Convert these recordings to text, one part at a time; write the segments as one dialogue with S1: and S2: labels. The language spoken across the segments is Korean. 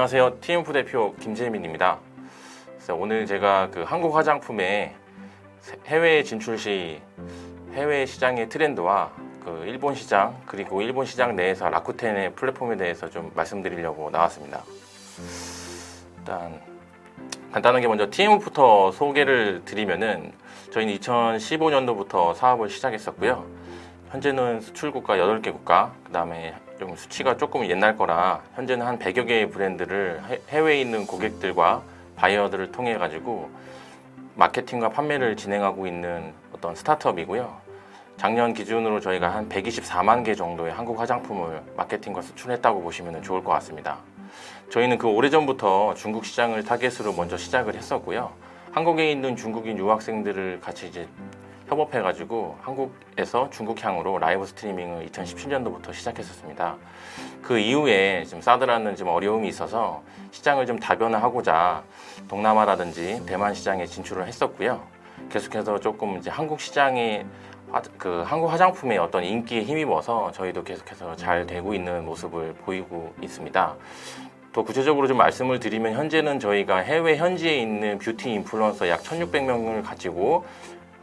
S1: 안녕하세요. TMF 대표 김재민입니다. 오늘 제가 한국 화장품의 해외 진출 시 해외 시장의 트렌드와 일본 시장 그리고 일본 시장 내에서 라쿠텐의 플랫폼에 대해서 좀 말씀드리려고 나왔습니다. 일단 간단하게 먼저 TMF부터 소개를 드리면은 저희는 2015년도부터 사업을 시작했었고요. 현재는 수출국가 8개 국가, 그 다음에 좀 수치가 조금 옛날 거라 현재는 한 100여 개의 브랜드를 해외에 있는 고객들과 바이어들을 통해 가지고 마케팅과 판매를 진행하고 있는 어떤 스타트업이고요. 작년 기준으로 저희가 한 124만 개 정도의 한국 화장품을 마케팅과 수출했다고 보시면 좋을 것 같습니다. 저희는 오래전부터 중국 시장을 타겟으로 먼저 시작을 했었고요. 한국에 있는 중국인 유학생들을 같이 이제 협업해가지고 한국에서 중국향으로 라이브 스트리밍을 2017년도부터 시작했었습니다. 그 이후에 좀 사드라는 좀 어려움이 있어서 시장을 좀 다변화하고자 동남아라든지 대만 시장에 진출을 했었고요. 계속해서 조금 이제 한국 시장에 한국 화장품의 어떤 인기에 힘입어서 저희도 계속해서 잘 되고 있는 모습을 보이고 있습니다. 더 구체적으로 좀 말씀을 드리면 현재는 저희가 해외 현지에 있는 뷰티 인플루언서 약 1,600명을 가지고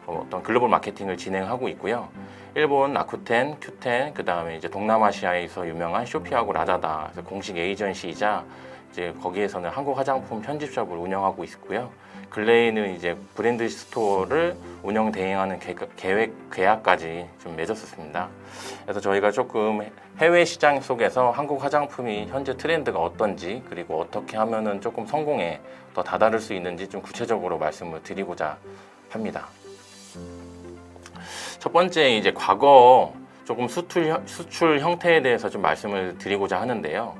S1: 어떤 글로벌 마케팅을 진행하고 있고요. 일본 라쿠텐, 큐텐, 그 다음에 이제 동남아시아에서 유명한 쇼피하고 라자다, 그래서 공식 에이전시이자 이제 거기에서는 한국 화장품 편집샵을 운영하고 있고요. 근래에는 이제 브랜드 스토어를 운영 대행하는 계약까지 좀 맺었었습니다. 그래서 저희가 조금 해외 시장 속에서 한국 화장품이 현재 트렌드가 어떤지 그리고 어떻게 하면은 조금 성공에 더 다다를 수 있는지 좀 구체적으로 말씀을 드리고자 합니다. 첫 번째 이제 과거 조금 수출 형태에 대해서 좀 말씀을 드리고자 하는데요.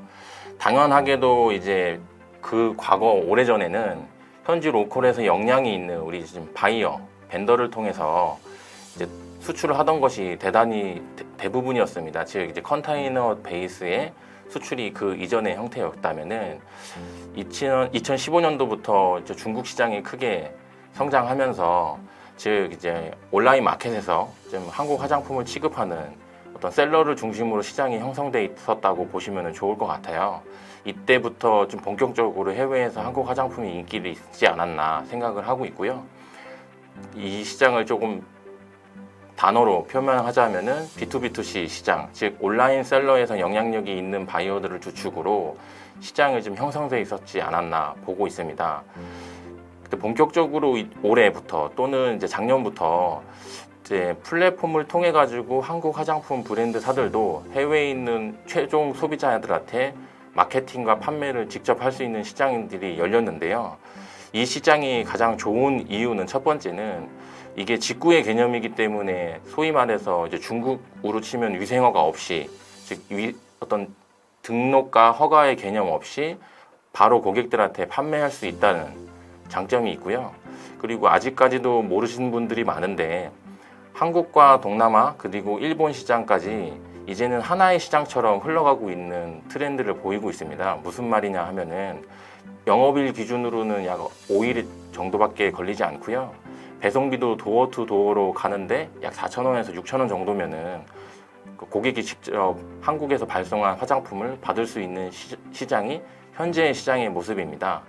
S1: 당연하게도 이제 그 과거 오래전에는 현지 로컬에서 역량이 있는 우리 지금 바이어, 벤더를 통해서 이제 수출을 하던 것이 대단히 대부분이었습니다. 즉 이제 컨테이너 베이스의 수출이 그 이전의 형태였다면은 2015년도부터 이제 중국 시장이 크게 성장하면서 즉 이제 온라인 마켓에서 좀 한국 화장품을 취급하는 어떤 셀러를 중심으로 시장이 형성돼 있었다고 보시면 좋을 것 같아요. 이때부터 좀 본격적으로 해외에서 한국 화장품이 인기를 있지 않았나 생각을 하고 있고요. 이 시장을 조금 단어로 표현하자면은 B2B2C 시장, 즉 온라인 셀러에서 영향력이 있는 바이어들을 주축으로 시장이 좀 형성돼 있었지 않았나 보고 있습니다. 본격적으로 올해부터 또는 이제 작년부터 이제 플랫폼을 통해 가지고 한국 화장품 브랜드사들도 해외에 있는 최종 소비자들한테 마케팅과 판매를 직접 할 수 있는 시장들이 열렸는데요. 이 시장이 가장 좋은 이유는 첫 번째는 이게 직구의 개념이기 때문에 소위 말해서 이제 중국으로 치면 위생허가 없이 즉 어떤 등록과 허가의 개념 없이 바로 고객들한테 판매할 수 있다는 장점이 있고요. 그리고 아직까지도 모르시는 분들이 많은데 한국과 동남아 그리고 일본 시장까지 이제는 하나의 시장처럼 흘러가고 있는 트렌드를 보이고 있습니다. 무슨 말이냐 하면은 영업일 기준으로는 약 5일 정도밖에 걸리지 않고요. 배송비도 도어 투 도어로 가는데 약 4,000원에서 6,000원 정도면은 고객이 직접 한국에서 발송한 화장품을 받을 수 있는 시장이 현재의 시장의 모습입니다.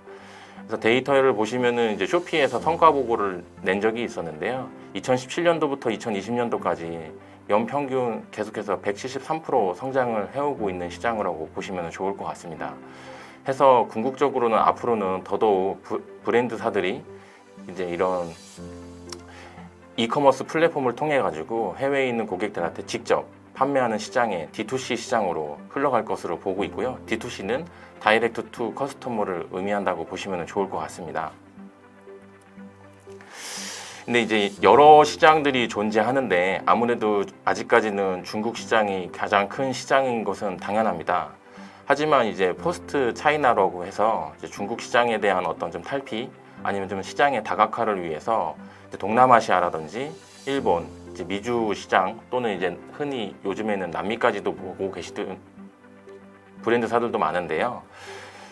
S1: 그래서 데이터를 보시면은 이제 쇼피에서 성과 보고를 낸 적이 있었는데요. 2017년도부터 2020년도까지 연평균 계속해서 173% 성장을 해오고 있는 시장이라고 보시면 좋을 것 같습니다. 해서 궁극적으로는 앞으로는 더더욱 브랜드사들이 이제 이런 이커머스 플랫폼을 통해 가지고 해외에 있는 고객들한테 직접 판매하는 시장에 D2C 시장으로 흘러갈 것으로 보고 있고요. D2C는 다이렉트 투 커스터머를 의미한다고 보시면 좋을 것 같습니다. 근데 이제 여러 시장들이 존재하는데 아무래도 아직까지는 중국 시장이 가장 큰 시장인 것은 당연합니다. 하지만 이제 포스트 차이나라고 해서 이제 중국 시장에 대한 어떤 좀 탈피 아니면 좀 시장의 다각화를 위해서 이제 동남아시아라든지 일본, 이제 미주 시장 또는 이제 흔히 요즘에는 남미까지도 보고 계시던 브랜드사들도 많은데요.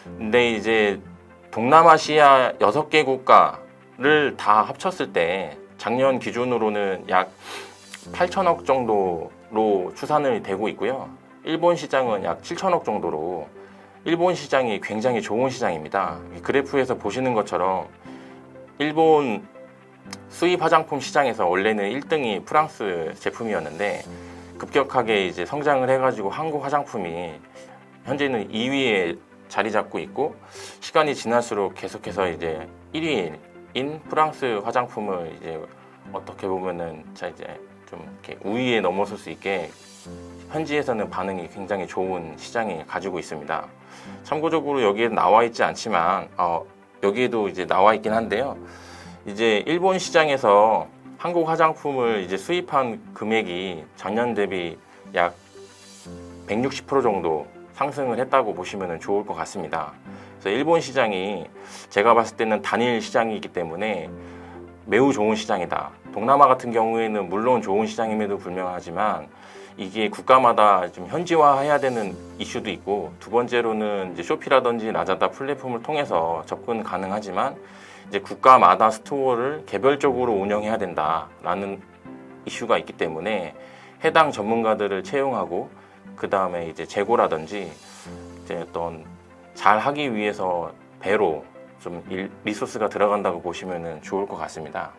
S1: 근데 이제 동남아시아 6개 국가를 다 합쳤을 때 작년 기준으로는 약 8천억 정도로 추산이 되고 있고요. 일본 시장은 약 7천억 정도로 일본 시장이 굉장히 좋은 시장입니다. 그래프에서 보시는 것처럼 일본 수입 화장품 시장에서 원래는 1등이 프랑스 제품이었는데 급격하게 이제 성장을 해가지고 한국 화장품이 현재는 2위에 자리 잡고 있고, 시간이 지날수록 계속해서 이제 1위인 프랑스 화장품을 이제 어떻게 보면은 자 이제 좀 이렇게 우위에 넘어설 수 있게 현지에서는 반응이 굉장히 좋은 시장이 가지고 있습니다. 참고적으로 여기에 나와 있지 않지만 여기에도 이제 나와 있긴 한데요. 이제 일본 시장에서 한국 화장품을 이제 수입한 금액이 전년 대비 약 160% 정도 상승을 했다고 보시면 좋을 것 같습니다. 그래서 일본 시장이 제가 봤을 때는 단일 시장이기 때문에 매우 좋은 시장이다. 동남아 같은 경우에는 물론 좋은 시장임에도 불명하지만 이게 국가마다 좀 현지화해야 되는 이슈도 있고, 두 번째로는 이제 쇼피라든지 라자다 플랫폼을 통해서 접근 가능하지만 이제 국가마다 스토어를 개별적으로 운영해야 된다라는 이슈가 있기 때문에 해당 전문가들을 채용하고 그 다음에 이제 재고라든지 이제 어떤 잘 하기 위해서 배로 좀 리소스가 들어간다고 보시면 좋을 것 같습니다.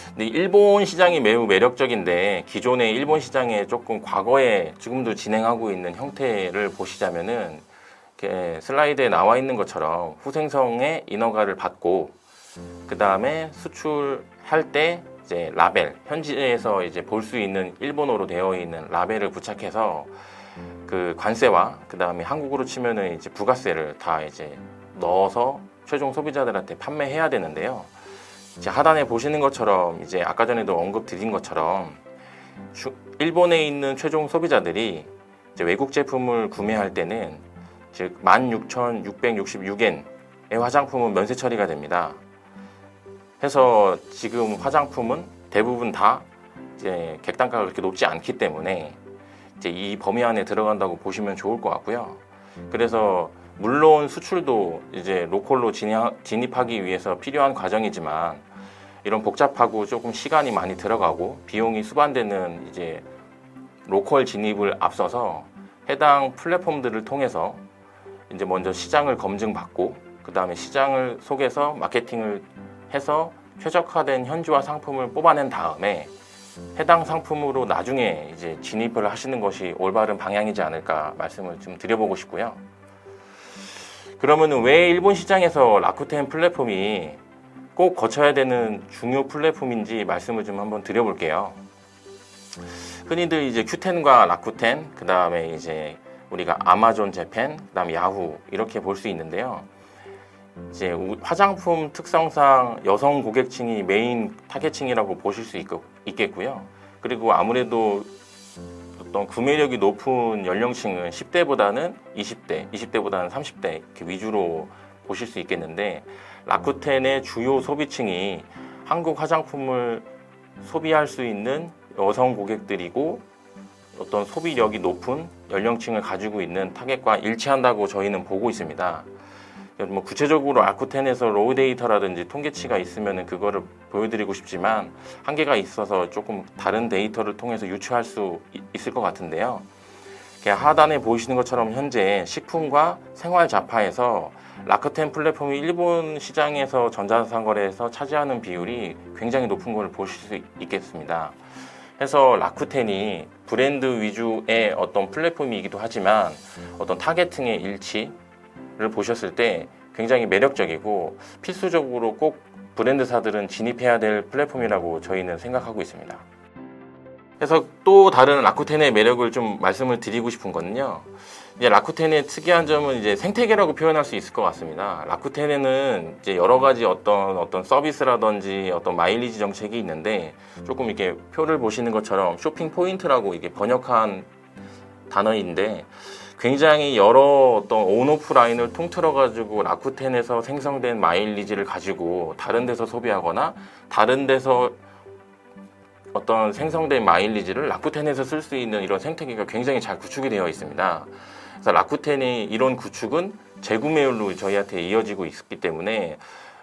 S1: 근데 일본 시장이 매우 매력적인데, 기존의 일본 시장에 조금 과거에 지금도 진행하고 있는 형태를 보시자면은 이렇게 슬라이드에 나와 있는 것처럼 후생성의 인허가를 받고 그 다음에 수출할 때 이제 라벨, 현지에서 이제 볼 수 있는 일본어로 되어 있는 라벨을 부착해서 그 관세와 그 다음에 한국으로 치면은 이제 부가세를 다 이제 넣어서 최종 소비자들한테 판매해야 되는데요. 이제 하단에 보시는 것처럼 이제 아까 전에도 언급 드린 것처럼 일본에 있는 최종 소비자들이 이제 외국 제품을 구매할 때는 즉 16,666엔의 화장품은 면세 처리가 됩니다. 해서 지금 화장품은 대부분 다 이제 객단가가 그렇게 높지 않기 때문에 이제 이 범위 안에 들어간다고 보시면 좋을 것 같고요. 그래서 물론 수출도 이제 로컬로 진입하기 위해서 필요한 과정이지만 이런 복잡하고 조금 시간이 많이 들어가고 비용이 수반되는 이제 로컬 진입을 앞서서 해당 플랫폼들을 통해서 이제 먼저 시장을 검증받고 그 다음에 시장을 속에서 마케팅을 해서 최적화된 현지화 상품을 뽑아낸 다음에 해당 상품으로 나중에 이제 진입을 하시는 것이 올바른 방향이지 않을까 말씀을 좀 드려보고 싶고요. 그러면 왜 일본 시장에서 라쿠텐 플랫폼이 꼭 거쳐야 되는 중요 플랫폼인지 말씀을 좀 한번 드려볼게요. 흔히들 이제 큐텐과 라쿠텐, 그 다음에 이제 우리가 아마존 재팬, 그 다음에 야후 이렇게 볼 수 있는데요. 이제 화장품 특성상 여성 고객층이 메인 타겟층이라고 보실 수 있겠고요. 그리고 아무래도 어떤 구매력이 높은 연령층은 10대보다는 20대, 20대보다는 30대 이렇게 위주로 보실 수 있겠는데, 라쿠텐의 주요 소비층이 한국 화장품을 소비할 수 있는 여성 고객들이고 어떤 소비력이 높은 연령층을 가지고 있는 타겟과 일치한다고 저희는 보고 있습니다. 뭐 구체적으로 라쿠텐에서 로우 데이터라든지 통계치가 있으면 그거를 보여드리고 싶지만 한계가 있어서 조금 다른 데이터를 통해서 유추할 수 있을 것 같은데요. 하단에 보이시는 것처럼 현재 식품과 생활 잡화에서 라쿠텐 플랫폼이 일본 시장에서 전자상거래에서 차지하는 비율이 굉장히 높은 걸 보실 수 있겠습니다. 해서 라쿠텐이 브랜드 위주의 어떤 플랫폼이기도 하지만 어떤 타겟층의 일치를 보셨을 때 굉장히 매력적이고 필수적으로 꼭 브랜드사들은 진입해야 될 플랫폼이라고 저희는 생각하고 있습니다. 그래서 또 다른 라쿠텐의 매력을 좀 말씀을 드리고 싶은 거는요. 이제 라쿠텐의 특이한 점은 이제 생태계라고 표현할 수 있을 것 같습니다. 라쿠텐에는 이제 여러 가지 어떤 서비스라든지 어떤 마일리지 정책이 있는데, 조금 이렇게 표를 보시는 것처럼 쇼핑 포인트라고 이게 번역한 단어인데, 굉장히 여러 어떤 온오프 라인을 통틀어 가지고 라쿠텐에서 생성된 마일리지를 가지고 다른 데서 소비하거나 다른 데서 어떤 생성된 마일리지를 라쿠텐에서 쓸 수 있는 이런 생태계가 굉장히 잘 구축이 되어 있습니다. 그래서 라쿠텐의 이런 구축은 재구매율로 저희한테 이어지고 있기 때문에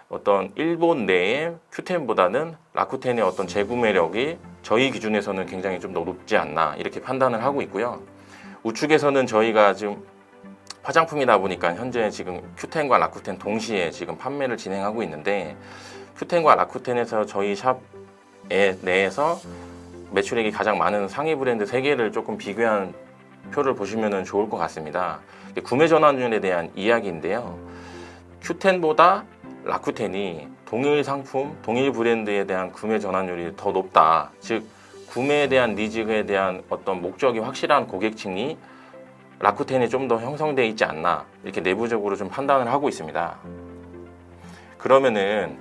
S1: 어떤 일본 내의 큐텐보다는 라쿠텐의 어떤 재구매력이 저희 기준에서는 굉장히 좀 더 높지 않나 이렇게 판단을 하고 있고요. 우측에서는 저희가 지금 화장품이다 보니까 현재 지금 큐텐과 라쿠텐 동시에 지금 판매를 진행하고 있는데, 큐텐과 라쿠텐에서 저희 샵 내에서 매출액이 가장 많은 상위 브랜드 3개를 조금 비교한 표를 보시면 좋을 것 같습니다. 구매 전환율에 대한 이야기인데요. 큐텐보다 라쿠텐이 동일 상품, 동일 브랜드에 대한 구매 전환율이 더 높다. 즉, 구매에 대한 니즈에 대한 어떤 목적이 확실한 고객층이 라쿠텐에 좀 더 형성되어 있지 않나, 이렇게 내부적으로 좀 판단을 하고 있습니다. 그러면은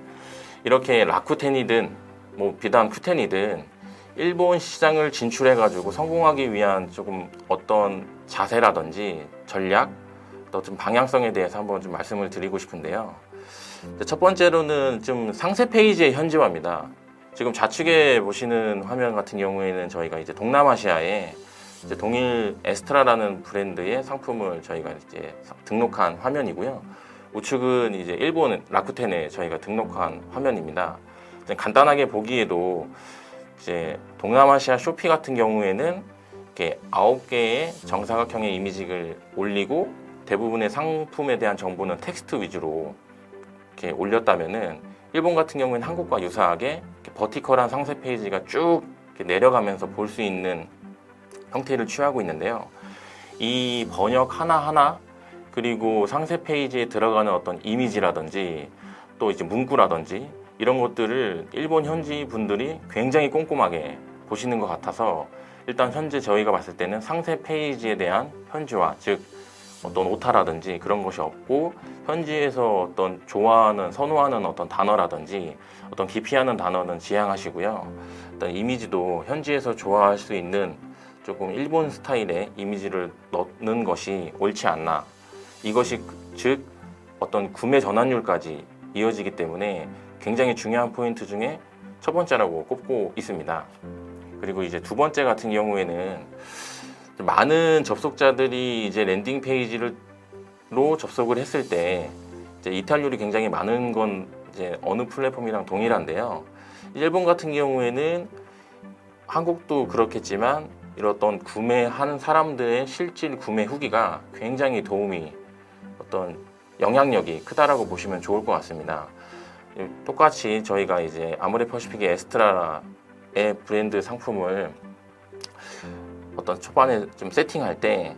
S1: 이렇게 라쿠텐이든 뭐 비단 큐텐이든 일본 시장을 진출해 가지고 성공하기 위한 조금 어떤 자세라든지 전략, 어떤 방향성에 대해서 한번 좀 말씀을 드리고 싶은데요. 첫 번째로는 좀 상세 페이지의 현지화입니다. 지금 좌측에 보시는 화면 같은 경우에는 저희가 이제 동남아시아에 이제 동일 에스트라라는 브랜드의 상품을 저희가 이제 등록한 화면이고요. 우측은 이제 일본 라쿠텐에 저희가 등록한 화면입니다. 간단하게 보기에도 이제 동남아시아 쇼피 같은 경우에는 이렇게 9개의 정사각형의 이미지를 올리고 대부분의 상품에 대한 정보는 텍스트 위주로 이렇게 올렸다면은, 일본 같은 경우에는 한국과 유사하게 이렇게 버티컬한 상세 페이지가 쭉 이렇게 내려가면서 볼 수 있는 형태를 취하고 있는데요. 이 번역 하나하나, 그리고 상세 페이지에 들어가는 어떤 이미지라든지 또 이제 문구라든지 이런 것들을 일본 현지 분들이 굉장히 꼼꼼하게 보시는 것 같아서, 일단 현재 저희가 봤을 때는 상세 페이지에 대한 현지화, 즉 어떤 오타라든지 그런 것이 없고, 현지에서 어떤 좋아하는, 선호하는 어떤 단어라든지 어떤 기피하는 단어는 지양하시고요. 일단 이미지도 현지에서 좋아할 수 있는 조금 일본 스타일의 이미지를 넣는 것이 옳지 않나. 이것이 즉 어떤 구매 전환율까지 이어지기 때문에 굉장히 중요한 포인트 중에 첫 번째라고 꼽고 있습니다. 그리고 이제 두 번째 같은 경우에는 많은 접속자들이 이제 랜딩 페이지로 접속을 했을 때 이제 이탈률이 굉장히 많은 건 이제 어느 플랫폼이랑 동일한데요. 일본 같은 경우에는 한국도 그렇겠지만 이런 구매하는 사람들의 실질 구매 후기가 굉장히 도움이, 어떤 영향력이 크다라고 보시면 좋을 것 같습니다. 똑같이 저희가 이제 아모레퍼시픽의 에스트라의 브랜드 상품을 어떤 초반에 좀 세팅할 때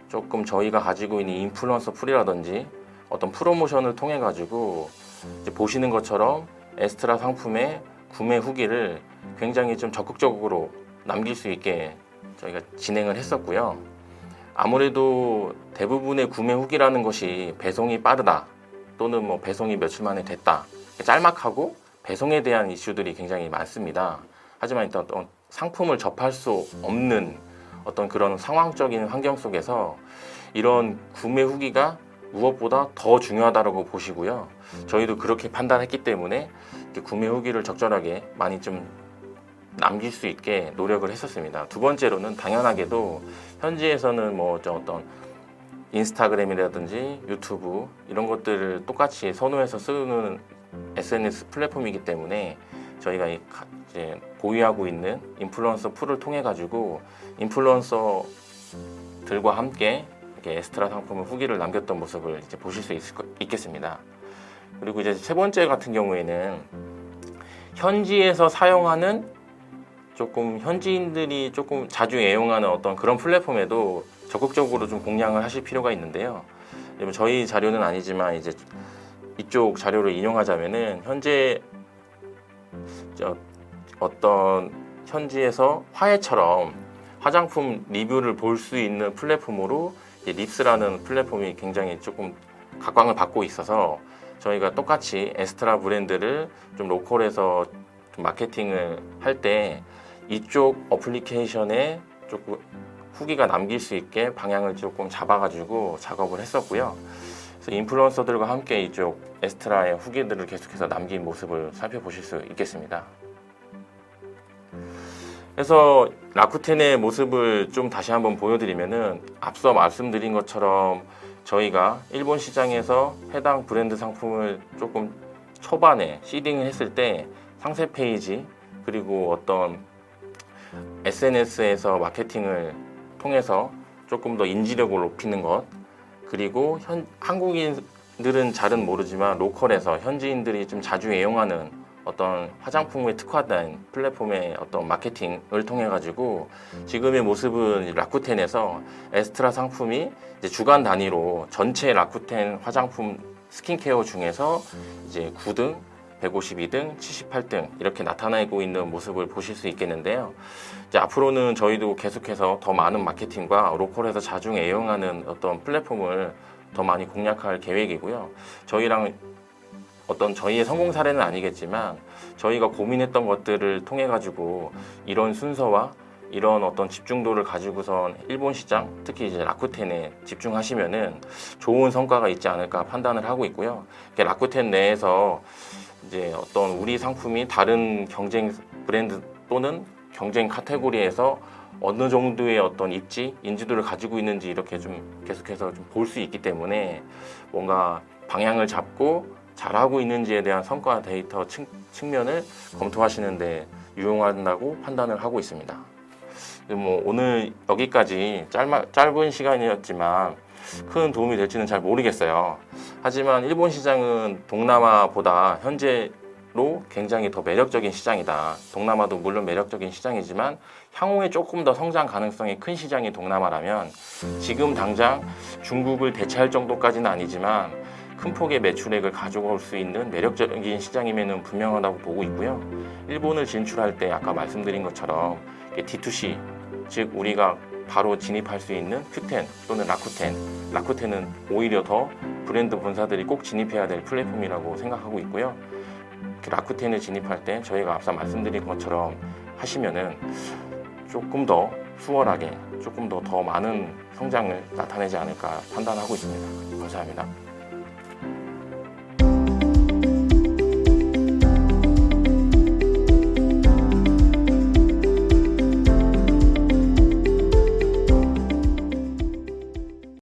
S1: 조금 저희가 가지고 있는 인플루언서 풀이라든지 어떤 프로모션을 통해 가지고 이제 보시는 것처럼 에스트라 상품의 구매 후기를 굉장히 좀 적극적으로 남길 수 있게 저희가 진행을 했었고요. 아무래도 대부분의 구매 후기라는 것이 배송이 빠르다, 또는 뭐 배송이 며칠 만에 됐다, 짤막하고 배송에 대한 이슈들이 굉장히 많습니다. 하지만 일단 어떤 상품을 접할 수 없는 어떤 그런 상황적인 환경 속에서 이런 구매 후기가 무엇보다 더 중요하다고 보시고요. 저희도 그렇게 판단했기 때문에 구매 후기를 적절하게 많이 좀 남길 수 있게 노력을 했었습니다. 두 번째로는 당연하게도 현지에서는 뭐 어떤 인스타그램이라든지 유튜브 이런 것들을 똑같이 선호해서 쓰는 SNS 플랫폼이기 때문에 저희가 이제 보유하고 있는 인플루언서 풀을 통해 가지고 인플루언서들과 함께 이렇게 에스트라 상품의 후기를 남겼던 모습을 이제 보실 수 있겠습니다. 그리고 이제 세 번째 같은 경우에는 현지에서 사용하는 조금 현지인들이 조금 자주 애용하는 어떤 그런 플랫폼에도 적극적으로 좀 공략을 하실 필요가 있는데요. 저희 자료는 아니지만 이제 이쪽 자료를 인용하자면은 현재 어떤 현지에서 화해처럼 화장품 리뷰를 볼 수 있는 플랫폼으로 립스라는 플랫폼이 굉장히 조금 각광을 받고 있어서 저희가 똑같이 에스트라 브랜드를 좀 로컬에서 좀 마케팅을 할 때 이쪽 어플리케이션에 조금 후기가 남길 수 있게 방향을 조금 잡아가지고 작업을 했었고요. 그래서 인플루언서들과 함께 이쪽 에스트라의 후기들을 계속해서 남긴 모습을 살펴보실 수 있겠습니다. 그래서 라쿠텐의 모습을 좀 다시 한번 보여드리면은, 앞서 말씀드린 것처럼 저희가 일본 시장에서 해당 브랜드 상품을 조금 초반에 시딩을 했을 때 상세 페이지, 그리고 어떤 SNS에서 마케팅을 통해서 조금 더 인지력을 높이는 것, 그리고 한국인들은 잘은 모르지만 로컬에서 현지인들이 좀 자주 애용하는 어떤 화장품에 특화된 플랫폼의 어떤 마케팅을 통해 가지고 지금의 모습은 라쿠텐에서 에스트라 상품이 이제 주간 단위로 전체 라쿠텐 화장품 스킨케어 중에서 이제 9등, 152등, 78등 이렇게 나타나고 있는 모습을 보실 수 있겠는데요. 이제 앞으로는 저희도 계속해서 더 많은 마케팅과 로컬에서 자주 애용하는 어떤 플랫폼을 더 많이 공략할 계획이고요. 저희랑 어떤 저희의 성공 사례는 아니겠지만 저희가 고민했던 것들을 통해 가지고 이런 순서와 이런 어떤 집중도를 가지고선 일본 시장, 특히 이제 라쿠텐에 집중하시면은 좋은 성과가 있지 않을까 판단을 하고 있고요. 라쿠텐 내에서 이제 어떤 우리 상품이 다른 경쟁 브랜드 또는 경쟁 카테고리에서 어느 정도의 어떤 입지, 인지도를 가지고 있는지 이렇게 좀 계속해서 좀 볼 수 있기 때문에 뭔가 방향을 잡고 잘하고 있는지에 대한 성과 데이터 측면을 검토하시는데 유용한다고 판단을 하고 있습니다. 뭐 오늘 여기까지 짧은 시간이었지만 큰 도움이 될지는 잘 모르겠어요. 하지만 일본 시장은 동남아보다 현재로 굉장히 더 매력적인 시장이다. 동남아도 물론 매력적인 시장이지만 향후에 조금 더 성장 가능성이 큰 시장이 동남아라면 지금 당장 중국을 대체할 정도까지는 아니지만 큰 폭의 매출액을 가져올 수 있는 매력적인 시장임에는 분명하다고 보고 있고요. 일본을 진출할 때 아까 말씀드린 것처럼 D2C, 즉 우리가 바로 진입할 수 있는 큐텐 또는 라쿠텐은 오히려 더 브랜드 본사들이 꼭 진입해야 될 플랫폼이라고 생각하고 있고요. 라쿠텐을 진입할 때 저희가 앞서 말씀드린 것처럼 하시면은 조금 더 수월하게 조금 더 많은 성장을 나타내지 않을까 판단하고 있습니다. 감사합니다.